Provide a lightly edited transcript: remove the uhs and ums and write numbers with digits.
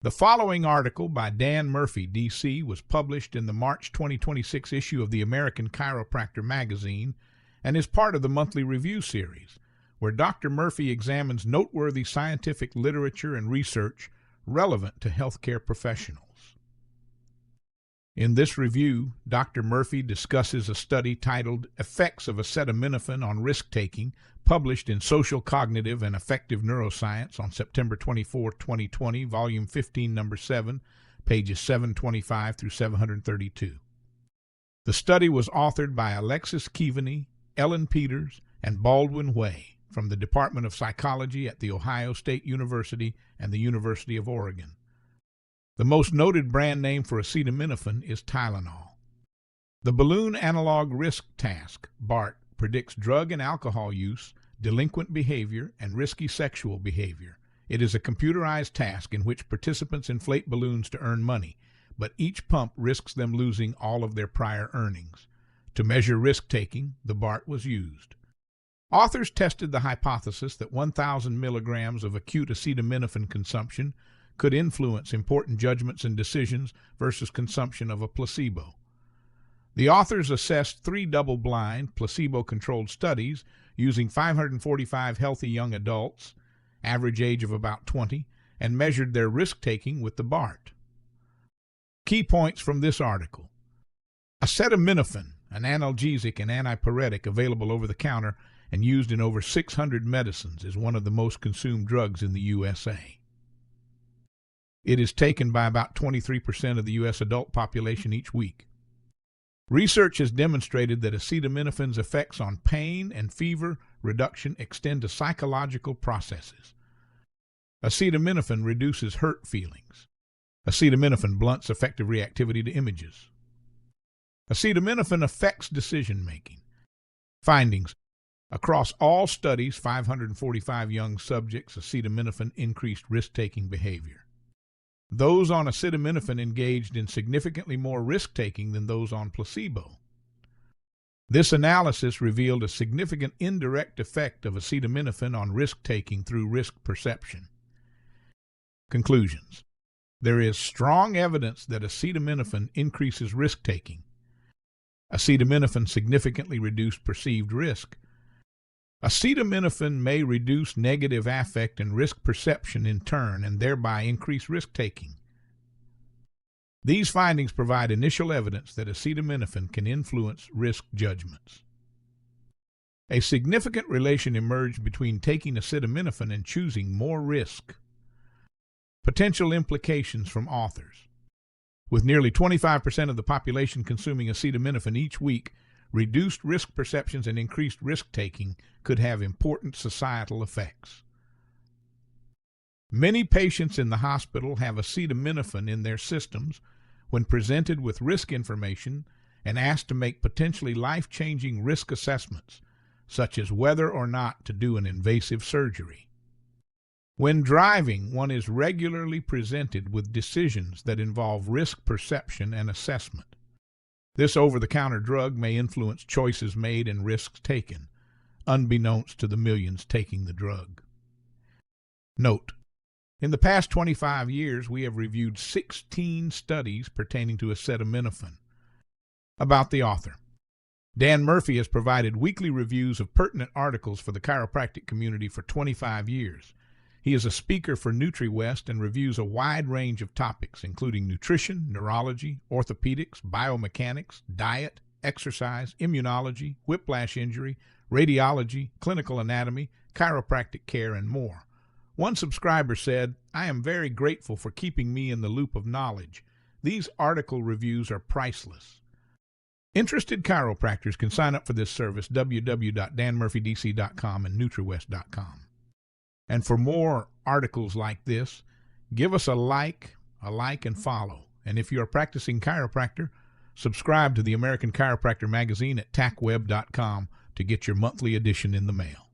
The following article by Dan Murphy, D.C., was published in the March 2026 issue of the American Chiropractor magazine and is part of the monthly review series, where Dr. Murphy examines noteworthy scientific literature and research relevant to healthcare professionals. In this review, Dr. Murphy discusses a study titled Effects of Acetaminophen on Risk-Taking, published in Social Cognitive and Affective Neuroscience on September 24, 2020, Volume 15, Number 7, pages 725 through 732. The study was authored by Alexis Keaveney, Ellen Peters, and Baldwin Way from the Department of Psychology at The Ohio State University and the University of Oregon. The most noted brand name for acetaminophen is Tylenol. The Balloon Analog Risk Task, BART, predicts drug and alcohol use, delinquent behavior, and risky sexual behavior. It is a computerized task in which participants inflate balloons to earn money, but each pump risks them losing all of their prior earnings. To measure risk-taking, the BART was used. Authors tested the hypothesis that 1,000 milligrams of acute acetaminophen consumption could influence important judgments and decisions versus consumption of a placebo. The authors assessed 3 double-blind, placebo-controlled studies using 545 healthy young adults, average age of about 20, and measured their risk-taking with the BART. Key points from this article. Acetaminophen, an analgesic and antipyretic available over the counter and used in over 600 medicines, is one of the most consumed drugs in the USA. It is taken by about 23% of the U.S. adult population each week. Research has demonstrated that acetaminophen's effects on pain and fever reduction extend to psychological processes. Acetaminophen reduces hurt feelings. Acetaminophen blunts affective reactivity to images. Acetaminophen affects decision-making. Findings. Across all studies, 545 young subjects, acetaminophen increased risk-taking behavior. Those on acetaminophen engaged in significantly more risk-taking than those on placebo. This analysis revealed a significant indirect effect of acetaminophen on risk-taking through risk perception. Conclusions. There is strong evidence that acetaminophen increases risk-taking. Acetaminophen significantly reduced perceived risk. Acetaminophen may reduce negative affect and risk perception in turn and thereby increase risk-taking. These findings provide initial evidence that acetaminophen can influence risk judgments. A significant relation emerged between taking acetaminophen and choosing more risk. Potential implications from authors. With nearly 25% of the population consuming acetaminophen each week, reduced risk perceptions and increased risk-taking could have important societal effects. Many patients in the hospital have acetaminophen in their systems when presented with risk information and asked to make potentially life-changing risk assessments, such as whether or not to do an invasive surgery. When driving, one is regularly presented with decisions that involve risk perception and assessment. This over-the-counter drug may influence choices made and risks taken, unbeknownst to the millions taking the drug. Note: in the past 25 years, we have reviewed 16 studies pertaining to acetaminophen. About the author. Dan Murphy has provided weekly reviews of pertinent articles for the chiropractic community for 25 years. He is a speaker for NutriWest and reviews a wide range of topics, including nutrition, neurology, orthopedics, biomechanics, diet, exercise, immunology, whiplash injury, radiology, clinical anatomy, chiropractic care, and more. One subscriber said, "I am very grateful for keeping me in the loop of knowledge. These article reviews are priceless." Interested chiropractors can sign up for this service www.danmurphydc.com and NutriWest.com. And for more articles like this, give us a like and follow. And if you are a practicing chiropractor, subscribe to the American Chiropractor magazine at tacweb.com to get your monthly edition in the mail.